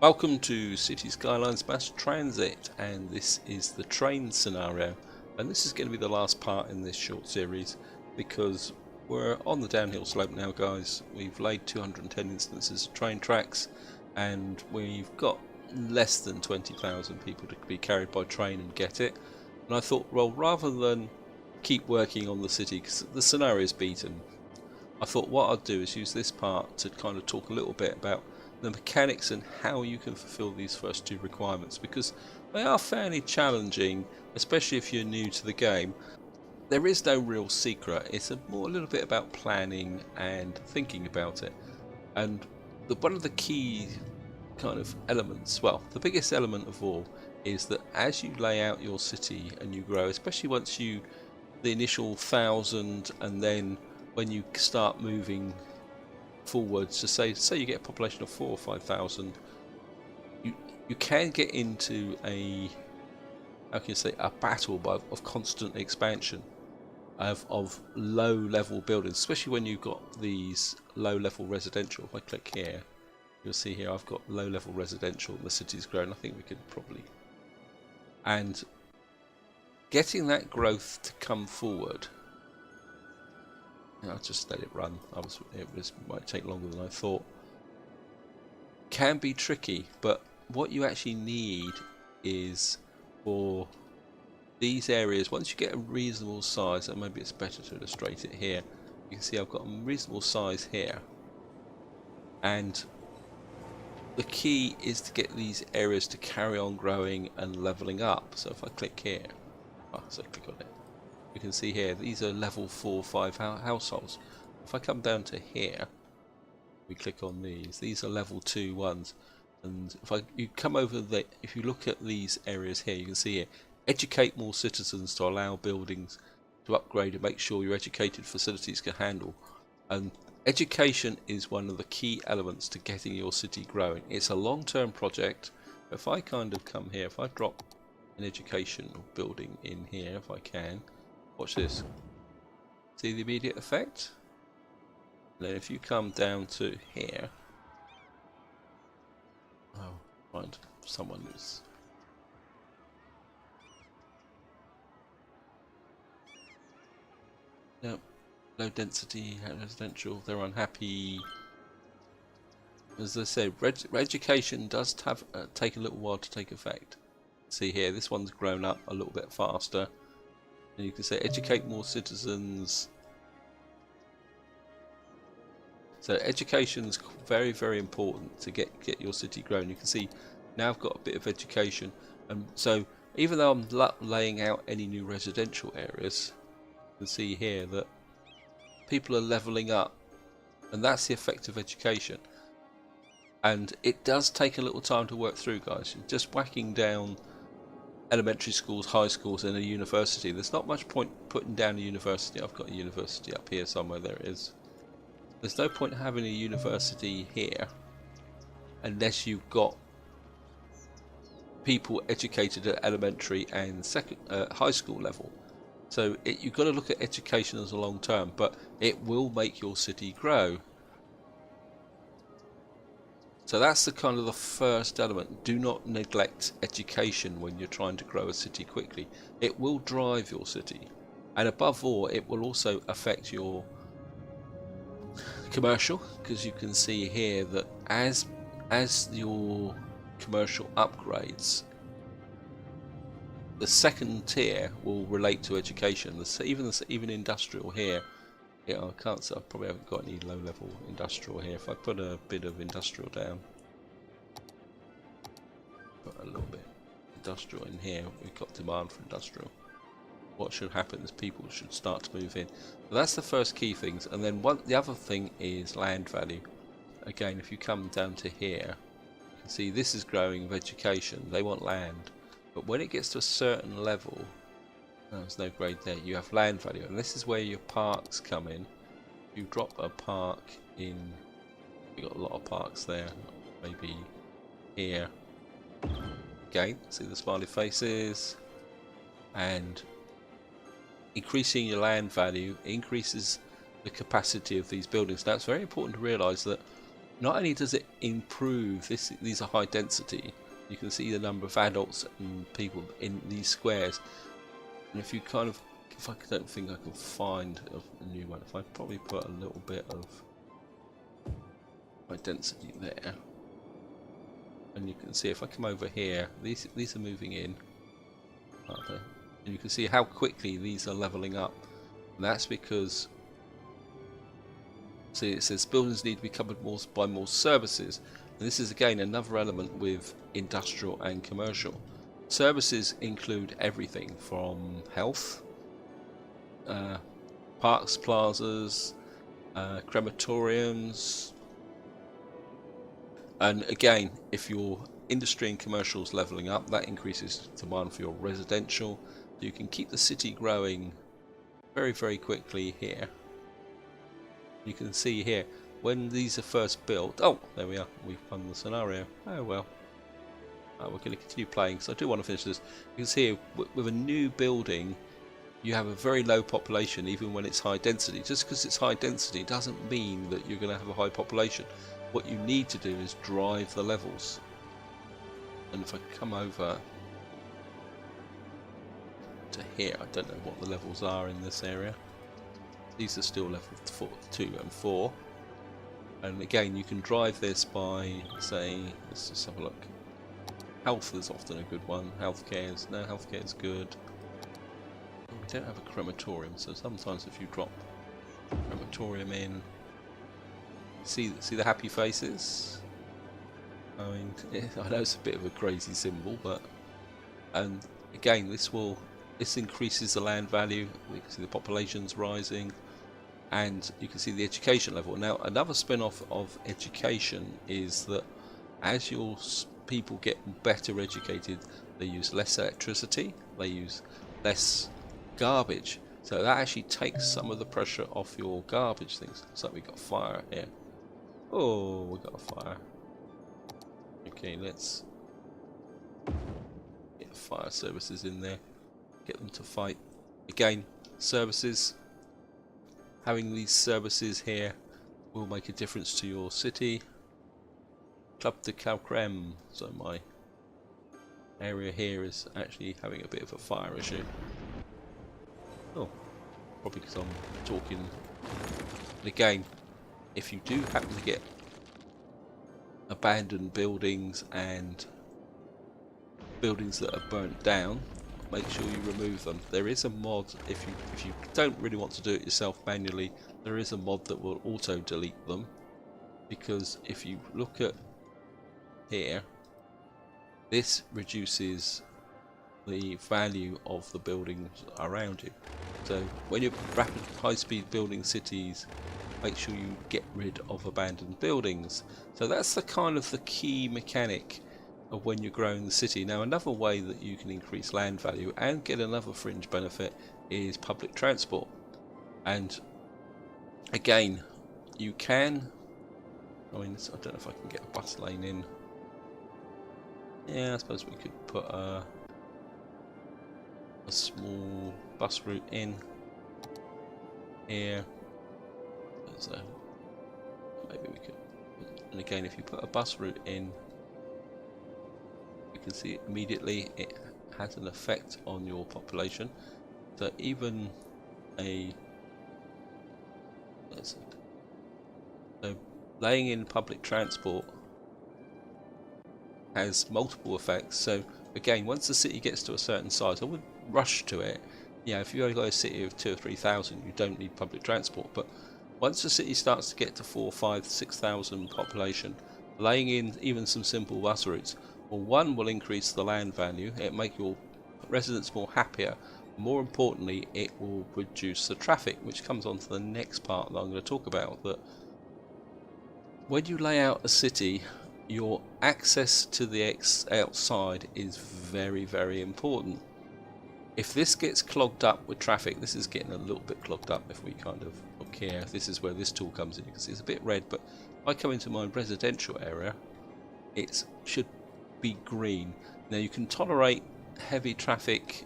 Welcome to Cities Skylines Mass Transit, and this is the train scenario, and this is going to be the last part in this short series because we're on the downhill slope now, guys. We've laid 210 instances of train tracks and we've got less than 20,000 people to be carried by train and get it, and I thought, well, rather than keep working on the city because the scenario is beaten, I thought what I'd do is use this part to kind of talk a little bit about the mechanics and how you can fulfill these first two requirements, because they are fairly challenging, especially if you're new to the game. There is no real secret, it's a little bit about planning and thinking about it. And one of the key kind of elements, well, the biggest element of all, is that as you lay out your city and you grow, especially once the initial 1,000, and then when you start moving forwards to say you get a population of 4,000 or 5,000, you can get into a, how can you say, a battle of constant expansion of low level buildings, especially when you've got these low level residential. If I click here, you'll see here I've got low level residential and the city's grown. I think we could probably, and getting that growth to come forward, I'll just let it run. It might take longer than I thought. Can be tricky, but what you actually need is for these areas, once you get a reasonable size, and maybe it's better to illustrate it here, you can see I've got a reasonable size here, and the key is to get these areas to carry on growing and leveling up. So if I click here, so I click on it, you can see here these are level 4 or 5 households. If I come down to here, we click on these are level 2 ones, and you come over if you look at these areas here, you can see here, educate more citizens to allow buildings to upgrade and make sure your educated facilities can handle. And education is one of the key elements to getting your city growing. It's a long-term project. If I kind of come here, if I drop an educational building in here, if I can, watch this. See the immediate effect? And then if you come down to here, find someone who's low density residential. They're unhappy. As I say, education does take a little while to take effect. See here, this one's grown up a little bit faster. And you can say educate more citizens. So education is very, very important to get your city growing. You can see now I've got a bit of education, and so even though I'm laying out any new residential areas, you can see here that people are leveling up, and that's the effect of education. And it does take a little time to work through, guys. Just whacking down elementary schools, high schools, and a university, there's not much point putting down a university. I've got a university up here somewhere. There it is. There's no point having a university here unless you've got people educated at elementary and high school level. So you've got to look at education as a long term, but it will make your city grow. So that's the kind of the first element. Do not neglect education when you're trying to grow a city quickly. It will drive your city, and above all, it will also affect your commercial, because you can see here that as your commercial upgrades, the second tier will relate to education. Even industrial here. Yeah, I can't say I probably haven't got any low-level industrial here. If I put a bit of industrial down, put a little bit industrial in here, we've got demand for industrial. What should happen is people should start to move in. So that's the first key things, and then the other thing is land value. Again, if you come down to here, you can see this is growing with education. They want land, but when it gets to a certain level, there's no grade there, you have land value, and this is where your parks come in. You drop a park in, we've got a lot of parks there, maybe here. Again, see the smiley faces, and increasing your land value increases the capacity of these buildings. Now it's very important to realise that Not only does it improve, these are high density, you can see the number of adults and people in these squares. And if you kind of, if I don't think I can find a new one, if I probably put a little bit of high density there, and you can see if I come over here, these are moving in, aren't they? And you can see how quickly these are leveling up. And that's because, see, it says buildings need to be covered more by more services. And this is again another element with industrial and commercial. Services include everything from health, parks, plazas, crematoriums, and again, if your industry and commercial is leveling up, that increases demand for your residential. You can keep the city growing very, very quickly here. You can see here, when these are first built, oh, there we are, we've won the scenario. Oh well. We're going to continue playing, because I do want to finish this. You can see with a new building, you have a very low population, even when it's high density. Just because it's high density doesn't mean that you're going to have a high population. What you need to do is drive the levels. And if I come over to here, I don't know what the levels are in this area. These are still level 2 and 4. And again, you can drive this by, say, let's just have a look. Health is often a good one. Healthcare is good. We don't have a crematorium, so sometimes if you drop crematorium in, see the happy faces. I mean, I know it's a bit of a crazy symbol, but and again, this increases the land value. You can see the population's rising, and you can see the education level. Now, another spin-off of education is that as your people get better educated, they use less electricity, they use less garbage, so that actually takes some of the pressure off your garbage things. So we got fire here. Oh, we got a fire. Okay, let's get fire services in there, get them to fight. Again, services, having these services here will make a difference to your city. Club de Calcreme, so my area here is actually having a bit of a fire issue. Oh, probably because I'm talking. And again, if you do happen to get abandoned buildings and buildings that are burnt down, make sure you remove them. There is a mod, if you don't really want to do it yourself manually, there is a mod that will auto delete them, because if you look at here, this reduces the value of the buildings around you. So when you're rapid high-speed building cities, make sure you get rid of abandoned buildings. So that's the kind of the key mechanic of when you're growing the city. Now, another way that you can increase land value and get another fringe benefit is public transport. And again, you can, I mean, I don't know if I can get a bus lane in. Yeah, I suppose we could put a small bus route in here. So maybe we could, and again, if you put a bus route in, you can see immediately it has an effect on your population. So even so laying in public transport has multiple effects. So again, once the city gets to a certain size, I wouldn't rush to it. Yeah, if you only got a city of 2,000 or 3,000, you don't need public transport. But once the city starts to get to 4,000, 5,000, 6,000 population, laying in even some simple bus routes, well, one will increase the land value, it make your residents more happier. More importantly, it will reduce the traffic, which comes on to the next part that I'm going to talk about. That when you lay out a city, your access to the outside is very, very important. If this gets clogged up with traffic, this is getting a little bit clogged up if we kind of look here. This is where this tool comes in. You can see it's a bit red, but if I come into my residential area, it should be green. Now you can tolerate heavy traffic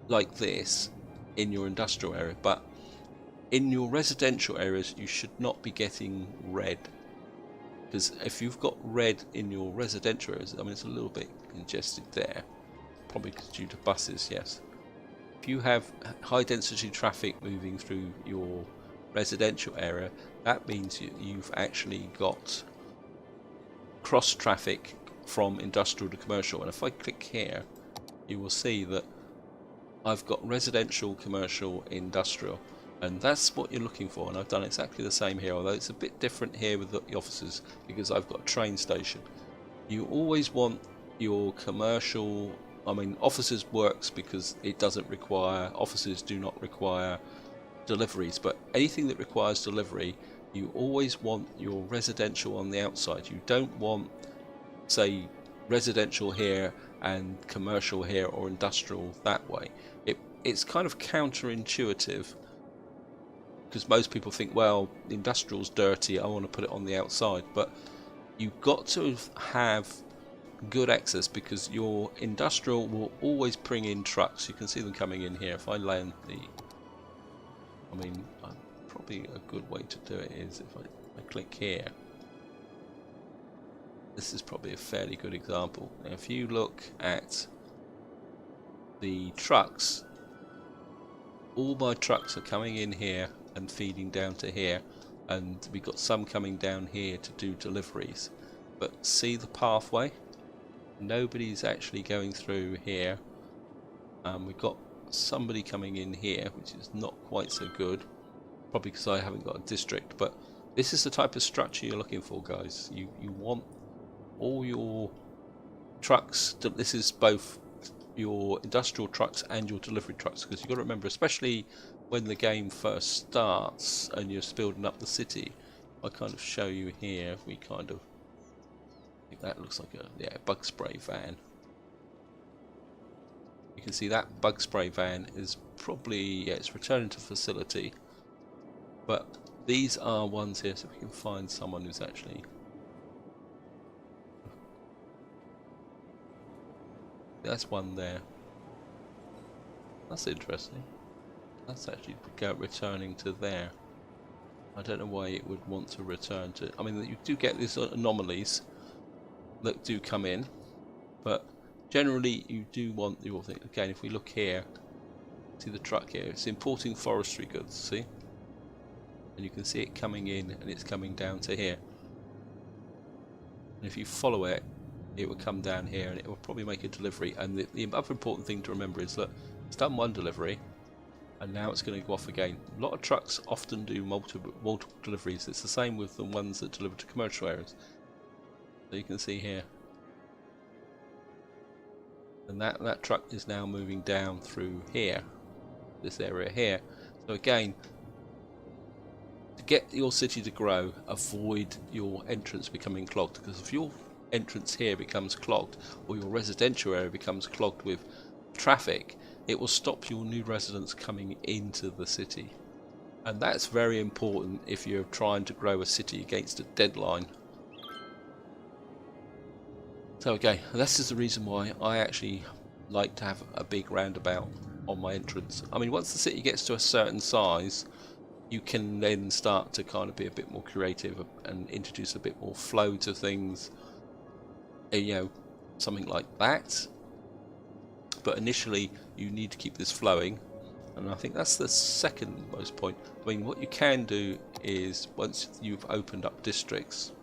like this in your industrial area, but in your residential areas you should not be getting red. Because if you've got red in your residential areas, I mean it's a little bit congested there, probably due to buses, yes. If you have high density traffic moving through your residential area, that means you've actually got cross traffic from industrial to commercial. And if I click here, you will see that I've got residential, commercial, industrial, and that's what you're looking for. And I've done exactly the same here, although it's a bit different here with the offices because I've got a train station. You always want your commercial, I mean offices works because it doesn't require, offices do not require deliveries, but anything that requires delivery, you always want your residential on the outside. You don't want, say, residential here and commercial here or industrial that way. It's kind of counterintuitive because most people think, well, industrial's dirty, I want to put it on the outside, but you've got to have good access because your industrial will always bring in trucks. You can see them coming in here. If I land the, I mean, probably a good way to do it is if I click here. This is probably a fairly good example. Now, if you look at the trucks, all my trucks are coming in here and feeding down to here, and we've got some coming down here to do deliveries. But see the pathway? Nobody's actually going through here. We've got somebody coming in here, which is not quite so good, probably because I haven't got a district. But this is the type of structure you're looking for, guys. You want all your trucks. This is both your industrial trucks and your delivery trucks, because you've got to remember, especially when the game first starts and you're building up the city. I kind of show you here. We kind of, I think that looks like a bug spray van. You can see that bug spray van is probably, it's returning to facility, but these are ones here, so if we can find someone who's actually, that's one there. That's interesting. That's actually returning to there. I don't know why it would want to return to, I mean you do get these anomalies that do come in, but generally you do want your thing. Again, if we look here, see the truck here, it's importing forestry goods, see? And you can see it coming in and it's coming down to here. And if you follow it, it will come down here and it will probably make a delivery. And the other important thing to remember is that it's done one delivery and now it's going to go off again. A lot of trucks often do multiple deliveries. It's the same with the ones that deliver to commercial areas. So you can see here, and that truck is now moving down through here, this area here. So again, to get your city to grow, avoid your entrance becoming clogged, because if your entrance here becomes clogged or your residential area becomes clogged with traffic, it will stop your new residents coming into the city. And that's very important if you're trying to grow a city against a deadline. So okay, this is the reason why I actually like to have a big roundabout on my entrance. I mean, once the city gets to a certain size, you can then start to kind of be a bit more creative and introduce a bit more flow to things, you know, something like that. But initially you need to keep this flowing, and I think that's the second most point. I mean, what you can do is, once you've opened up districts,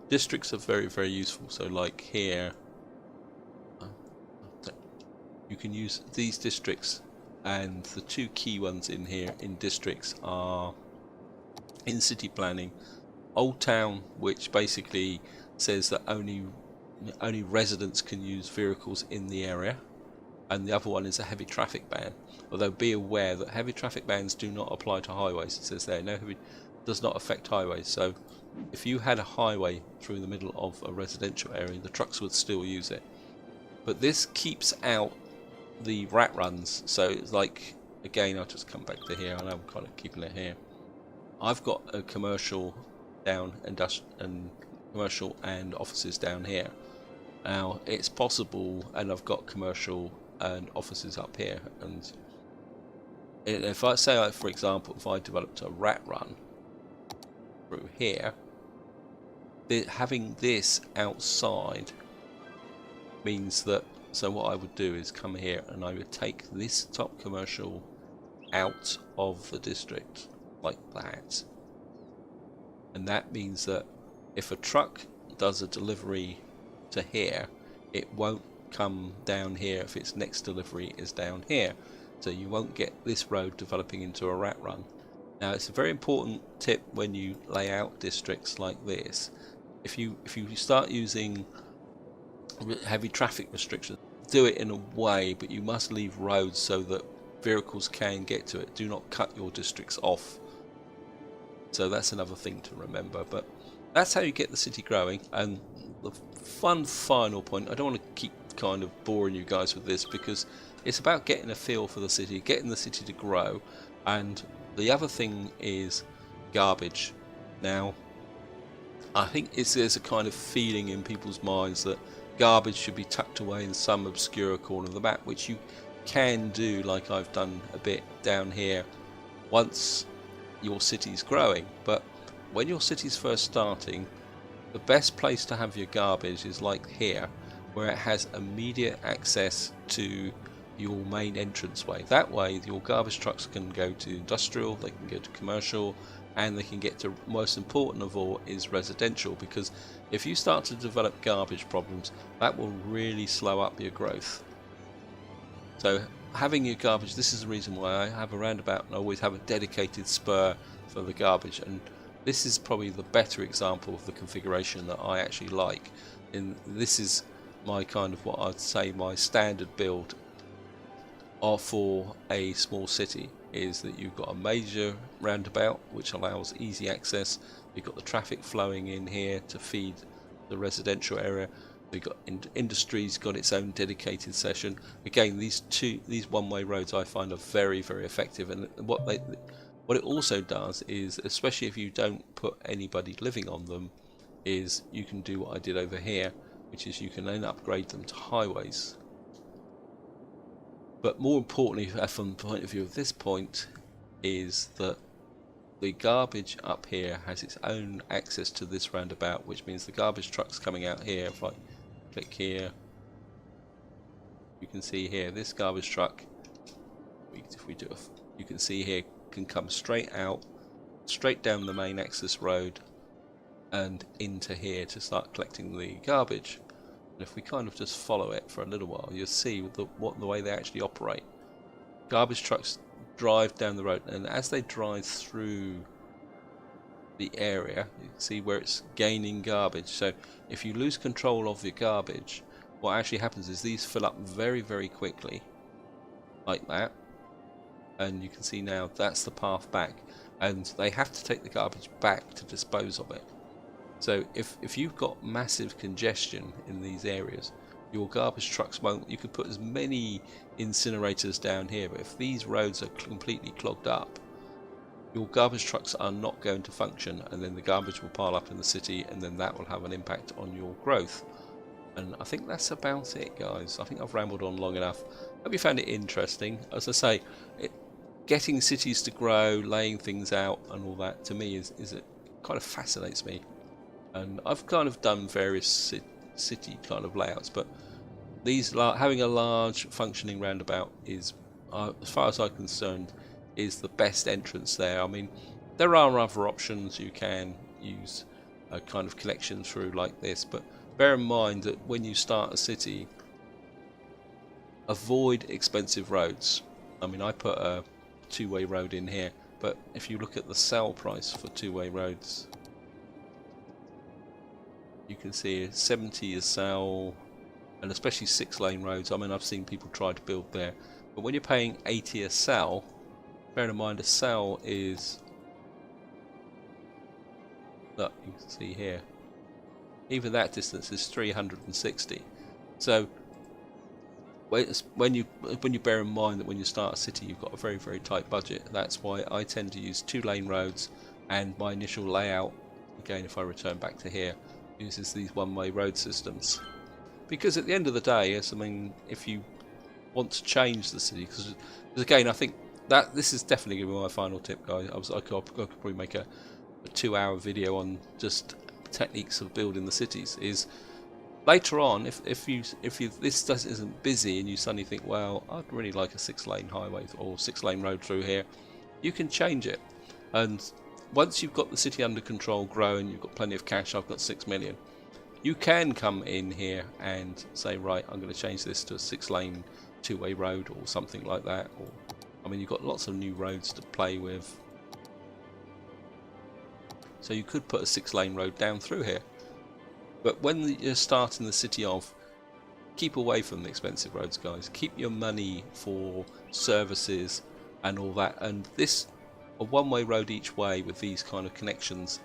districts are very, very useful. So like here, you can use these districts, and the two key ones in here in districts are in city planning, Old Town, which basically says that only residents can use vehicles in the area, and the other one is a heavy traffic ban. Although be aware that heavy traffic bans do not apply to highways. It says there, no, heavy does not affect highways. So if you had a highway through the middle of a residential area, the trucks would still use it. But this keeps out the rat runs. So it's like, again, I'll just come back to here. I know I'm kind of keeping it here. I've got a commercial down, and commercial and offices down here. Now it's possible, and I've got commercial and offices up here, and if I say, for example, if I developed a rat run through here, having this outside means that, so what I would do is come here and I would take this top commercial out of the district like that, and that means that if a truck does a delivery to here, it won't come down here if its next delivery is down here, so you won't get this road developing into a rat run. Now it's a very important tip when you lay out districts like this. If you start using heavy traffic restrictions, do it in a way, but you must leave roads so that vehicles can get to it. Do not cut your districts off. So that's another thing to remember, but that's how you get the city growing. And the fun final point, I don't want to keep kind of boring you guys with this, because it's about getting a feel for the city, getting the city to grow. And the other thing is garbage. Now I think there's a kind of feeling in people's minds that garbage should be tucked away in some obscure corner of the map, which you can do, like I've done a bit down here, once your city's growing. But when your city's first starting, the best place to have your garbage is like here, where it has immediate access to your main entranceway. That way your garbage trucks can go to industrial, they can go to commercial, and they can get to, most important of all, is residential, because if you start to develop garbage problems, that will really slow up your growth. So having your garbage, this is the reason why I have a roundabout and I always have a dedicated spur for the garbage, and this is probably the better example of the configuration that I actually like. And this is my kind of, what I'd say, my standard build for a small city, is that you've got a major roundabout which allows easy access. You've got the traffic flowing in here to feed the residential area. We've got industry's got its own dedicated section. Again, these one-way roads I find are very, very effective, and what it also does is, especially if you don't put anybody living on them, is you can do what I did over here, which is you can then upgrade them to highways. But more importantly, from the point of view of this point, is that the garbage up here has its own access to this roundabout, which means the garbage trucks coming out here, if I click here, you can see here, this garbage truck, if we do you can see here, can come straight out, straight down the main access road and into here to start collecting the garbage. And if we kind of just follow it for a little while, you'll see the way they actually operate. Garbage trucks drive down the road, and as they drive through the area, you can see where it's gaining garbage. So if you lose control of your garbage, what actually happens is these fill up very, very quickly, like that. And you can see now that's the path back, and they have to take the garbage back to dispose of it. So if you've got massive congestion in these areas, your garbage trucks won't. You could put as many incinerators down here, but if these roads are completely clogged up, your garbage trucks are not going to function, and then the garbage will pile up in the city, and then that will have an impact on your growth. And I think that's about it, guys. I think I've rambled on long enough. Hope you found it interesting. As I say, getting cities to grow, laying things out and all that, to me is it kind of fascinates me. And I've kind of done various city kind of layouts, but these having a large functioning roundabout is, as far as I'm concerned, is the best entrance there. I mean, there are other options. You can use a kind of connection through like this, but bear in mind that when you start a city, avoid expensive roads. I mean, I put a two-way road in here, but if you look at the sell price for two-way roads, you can see 70 a sell, and especially 6-lane roads. I mean, I've seen people try to build there, but when you're paying 80 a sell, bear in mind a sell is, look, you can see here, even that distance is 360. So when you bear in mind that when you start a city, you've got a very, very tight budget. That's why I tend to use 2-lane roads, and my initial layout, again, if I return back to here, uses these one-way road systems. Because at the end of the day, I mean, if you want to change the city, because again, I think that this is definitely going to be my final tip, guys. I could probably make a 2-hour video on just techniques of building the cities. Is later on, if this isn't busy and you suddenly think, well, I'd really like a 6-lane highway or 6-lane road through here, you can change it. And once you've got the city under control, growing, you've got plenty of cash. I've got 6 million. You can come in here and say, right, I'm going to change this to a 6-lane 2-way road or something like that. Or, I mean, you've got lots of new roads to play with. So you could put a 6-lane road down through here. But when you're starting the city off, keep away from the expensive roads, guys. Keep your money for services and all that. And this, a one-way road each way with these kind of connections,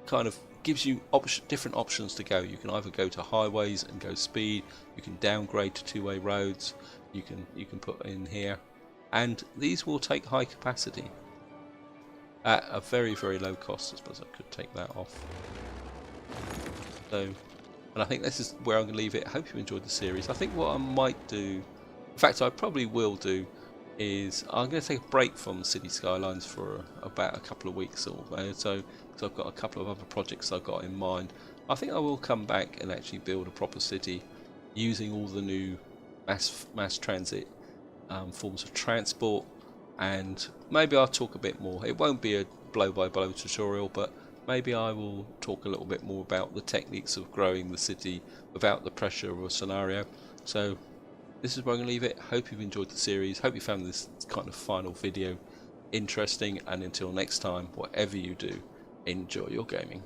kind of gives you different options to go. You can either go to highways and go speed. You can downgrade to 2-way roads. You can put in here, and these will take high capacity at a very, very low cost. I suppose I could take that off. So, and I think this is where I'm going to leave it. I hope you enjoyed the series. I think what I might do, in fact I probably will do, is I'm going to take a break from Cities Skylines for about a couple of weeks or so, because I've got a couple of other projects I've got in mind. I think I will come back and actually build a proper city using all the new mass transit forms of transport, and maybe I'll talk a bit more. It won't be a blow-by-blow tutorial, but maybe I will talk a little bit more about the techniques of growing the city without the pressure of a scenario. So this is where I'm going to leave it. Hope you've enjoyed the series. Hope you found this kind of final video interesting. And until next time, whatever you do, enjoy your gaming.